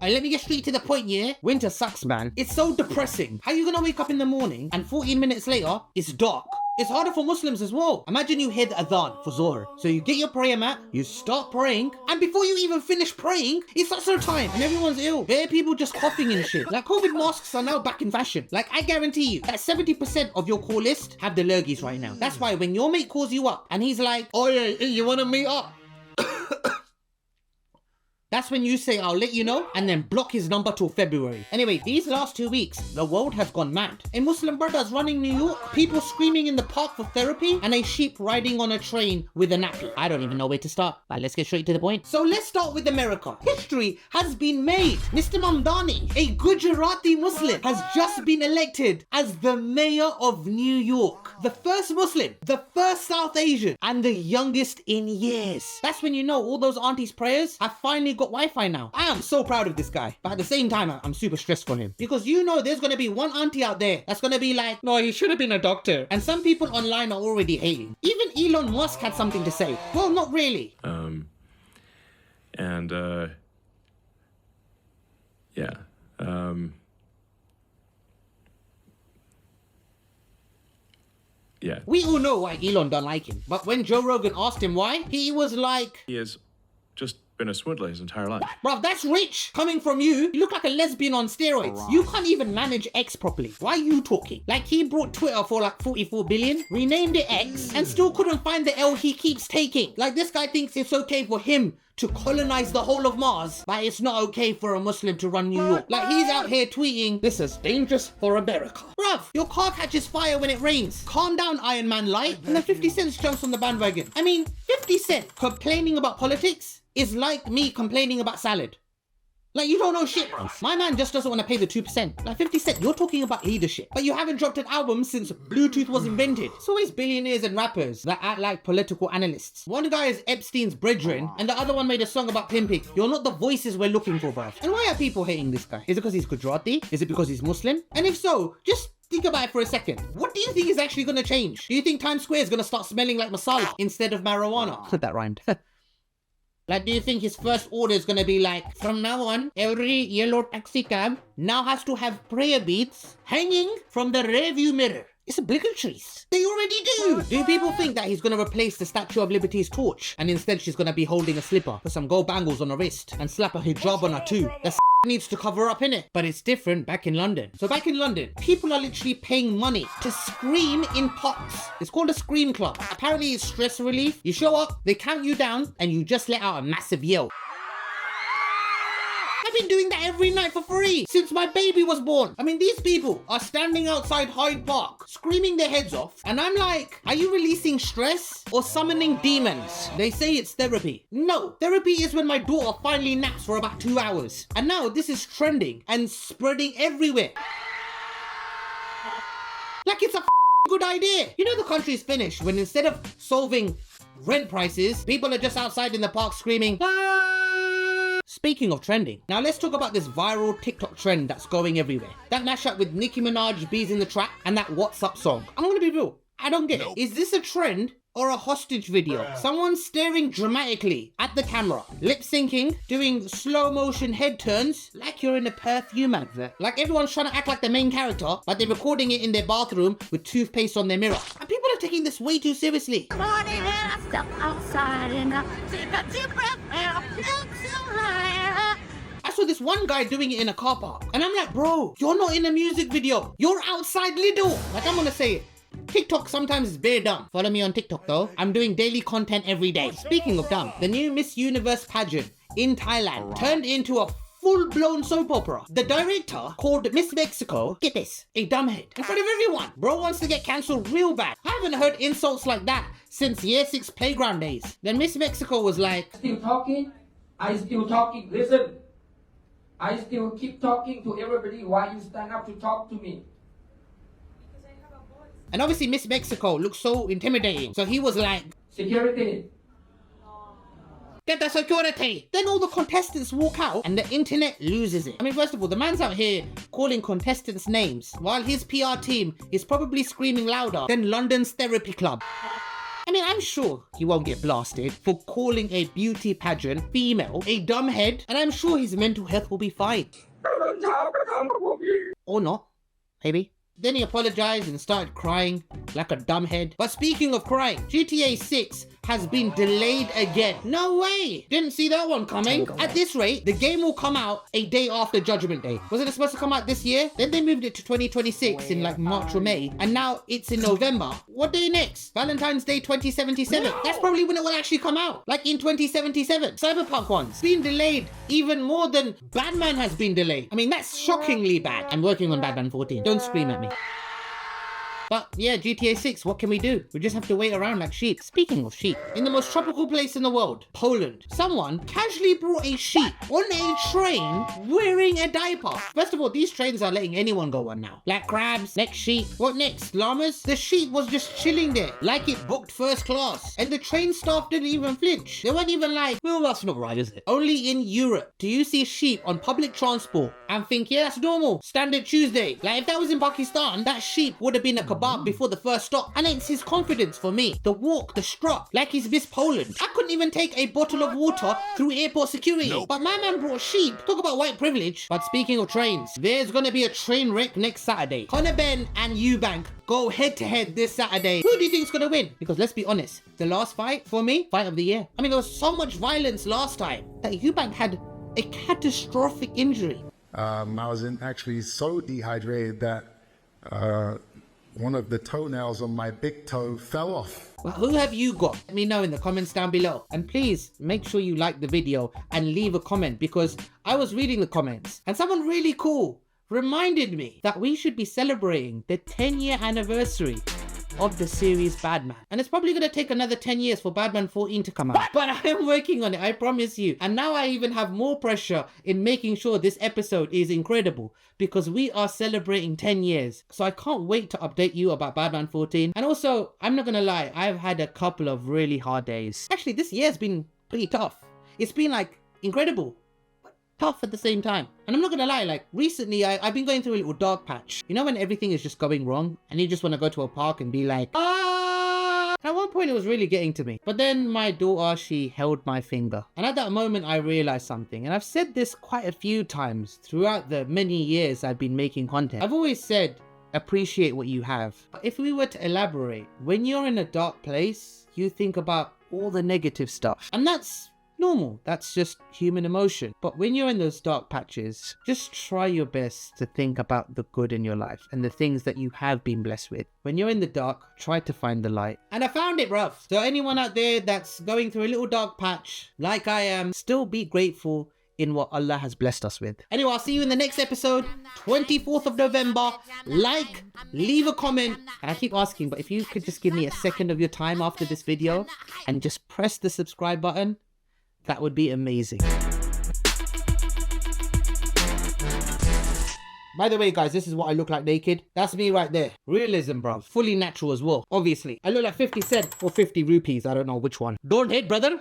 Let me get straight to the point, yeah? Winter sucks, man. It's so depressing. How you gonna wake up in the morning and 14 minutes later, it's dark? It's harder for Muslims as well. Imagine you hear the adhan for Zohar. So you get your prayer mat, you start praying, and before you even finish praying, it's Asr time and everyone's ill. There are people just coughing and shit. Like, COVID masks are now back in fashion. Like, I guarantee you that 70% of your call list have the lurgies right now. That's why when your mate calls you up and he's like, oh yeah, you wanna meet up? That's when you say, I'll let you know, and then block his number till February. Anyway, these last 2 weeks, the world has gone mad. A Muslim brothers running New York, people screaming in the park for therapy, and a sheep riding on a train with a nappy. I don't even know where to start, but let's get straight to the point. So let's start with America. History has been made. Mr. Mamdani, a Gujarati Muslim, has just been elected as the mayor of New York. The first Muslim, the first South Asian, and the youngest in years. That's when you know all those aunties' prayers have finally got Wi-Fi now. I am so proud of this guy, but at the same time, I'm super stressed for him because you know there's gonna be one auntie out there that's gonna be like, no, he should have been a doctor. And some people online are already hating. Even Elon Musk had something to say. Well, not really. Yeah. We all know why Elon don't like him, but when Joe Rogan asked him why, he was like, He has just been a swindler his entire life. bruv, that's rich. Coming from you, you look like a lesbian on steroids. You can't even manage X properly. Why are you talking? Like, he brought Twitter for like 44 billion, renamed it X, and still couldn't find the L he keeps taking. Like, this guy thinks it's okay for him to colonize the whole of Mars, but it's not okay for a Muslim to run New York. Like, he's out here tweeting, this is dangerous for America. Bruv, your car catches fire when it rains. Calm down, Iron Man Light. And then 50 Cent jumps on the bandwagon. I mean, 50 Cent complaining about politics is like me complaining about salad. Like, you don't know shit, bro. My man just doesn't want to pay the 2%. Like, 50 Cent, you're talking about leadership, but you haven't dropped an album since Bluetooth was invented. It's always billionaires and rappers that act like political analysts. One guy is Epstein's brethren, and the other one made a song about pimping. You're not the voices we're looking for, bruv. And why are people hating this guy? Is it because he's Gujarati? Is it because he's Muslim? And if so, just think about it for a second. What do you think is actually going to change? Do you think Times Square is going to start smelling like masala instead of marijuana? That rhymed. Like, do you think his first order is gonna be like, from now on, every yellow taxi cab now has to have prayer beads hanging from the rear view mirror? It's obligatory. They already do. Do people think that he's gonna replace the Statue of Liberty's torch and instead she's gonna be holding a slipper, put some gold bangles on her wrist and slap a hijab on her too? That's needs to cover up, innit? But it's different back in London. So back in London, people are literally paying money to scream in parks. It's called a scream club. Apparently it's stress relief. You show up, they count you down, and you just let out a massive yell. I've been doing that every night for free since my baby was born. I mean, these people are standing outside Hyde Park screaming their heads off, and I'm like, are you releasing stress or summoning demons? They say it's therapy. No, therapy is when my daughter finally naps for about 2 hours. And now this is trending and spreading everywhere. Like, it's a good idea. You know the country's finished when instead of solving rent prices, people are just outside in the park screaming, ah! Speaking of trending, now let's talk about this viral TikTok trend that's going everywhere. That mashup with Nicki Minaj, Bees in the Trap, and that What's Up song. I'm gonna be real, I don't get it. Is this a trend or a hostage video? Someone staring dramatically at the camera, lip syncing, doing slow motion head turns like you're in a perfume advert. Like everyone's trying to act like the main character, but they're recording it in their bathroom with toothpaste on their mirror. And people are taking this way too seriously. Morning and I step outside and I take a deep breath and I feel so high. I saw this one guy doing it in a car park, and I'm like, bro, you're not in a music video. You're outside Lidl. Like, I'm gonna say it. TikTok sometimes is very dumb. Follow me on TikTok though. I'm doing daily content every day. Speaking of dumb, the new Miss Universe pageant in Thailand turned into a full-blown soap opera. The director called Miss Mexico, get this, a dumbhead in front of everyone. Bro wants to get cancelled real bad. I haven't heard insults like that since year 6 playground days. Then Miss Mexico was like, Still talking? I still talking. Listen. I still keep talking to everybody. Why you stand up to talk to me? and obviously Miss Mexico looks so intimidating. So he was like, security. Get the security. Then all the contestants walk out and the internet loses it. I mean, first of all, the man's out here calling contestants names while his PR team is probably screaming louder than London's therapy club. I mean, I'm sure he won't get blasted for calling a beauty pageant female a dumbhead, and I'm sure his mental health will be fine. Or not, maybe. Then he apologized and started crying like a dumbhead. But speaking of crying, GTA 6 has been delayed again. No way! Didn't see that one coming. At this rate, the game will come out a day after Judgment Day. Wasn't it supposed to come out this year? Then they moved it to 2026 in like March or May. And now it's in November. What day next? Valentine's Day 2077. That's probably when it will actually come out. Like in 2077. Cyberpunk one's been delayed even more than Batman has been delayed. I mean, that's shockingly bad. I'm working on Batman 14. Don't scream at me. But yeah, GTA 6, what can we do? We just have to wait around like sheep. Speaking of sheep, in the most tropical place in the world, Poland, someone casually brought a sheep on a train wearing a diaper. First of all, these trains are letting anyone go on now. Like crabs, next sheep, what next? Llamas? The sheep was just chilling there, like it booked first class. And the train staff didn't even flinch. They weren't even like, well, that's not right, is it? Only in Europe do you see sheep on public transport and think, yeah, that's normal. Standard Tuesday. Like if that was in Pakistan, that sheep would have been a kebab before the first stop. And it's his confidence for me. The walk, the strut, like he's Miss Poland. I couldn't even take a bottle of water through airport security. Nope. But my man brought sheep. Talk about white privilege. But speaking of trains, there's gonna be a train wreck next Saturday. Conor Ben and Eubank go head to head this Saturday. Who do you think's gonna win? Because let's be honest, the last fight, for me, fight of the year. I mean, there was so much violence last time that Eubank had a catastrophic injury. I was actually so dehydrated that one of the toenails on my big toe fell off. Well, who have you got? Let me know in the comments down below. And please make sure you like the video and leave a comment, because I was reading the comments and someone really cool reminded me that we should be celebrating the 10-year anniversary of the series Batman. And it's probably gonna take another 10 years for Batman 14 to come out. But I am working on it, I promise you. And now I even have more pressure in making sure this episode is incredible, because we are celebrating 10 years. So I can't wait to update you about Batman 14. And also, I'm not gonna lie, I've had a couple of really hard days. Actually, this year's been pretty tough. It's been like incredible, tough at the same time. And I'm not gonna lie, like recently I've been going through a little dark patch. You know when everything is just going wrong and you just want to go to a park and be like, ah! At one point it was really getting to me. But then my daughter, she held my finger. And at that moment I realized something. And I've said this quite a few times throughout the many years I've been making content. I've always said, appreciate what you have. But if we were to elaborate, when you're in a dark place, you think about all the negative stuff. And that's normal, that's just human emotion. But when you're in those dark patches, just try your best to think about the good in your life and the things that you have been blessed with. When you're in the dark, try to find the light. And I found it, bruv. So anyone out there that's going through a little dark patch like I am, still be grateful in what Allah has blessed us with. Anyway, I'll see you in the next episode, 24th of November. Like, leave a comment. And I keep asking, but if you could just give me a second of your time after this video and just press the subscribe button, that would be amazing. By the way, guys, this is what I look like naked. That's me right there. Realism, bro. Fully natural as well. Obviously. I look like 50 cent or 50 rupees. I don't know which one. Don't hate, brother.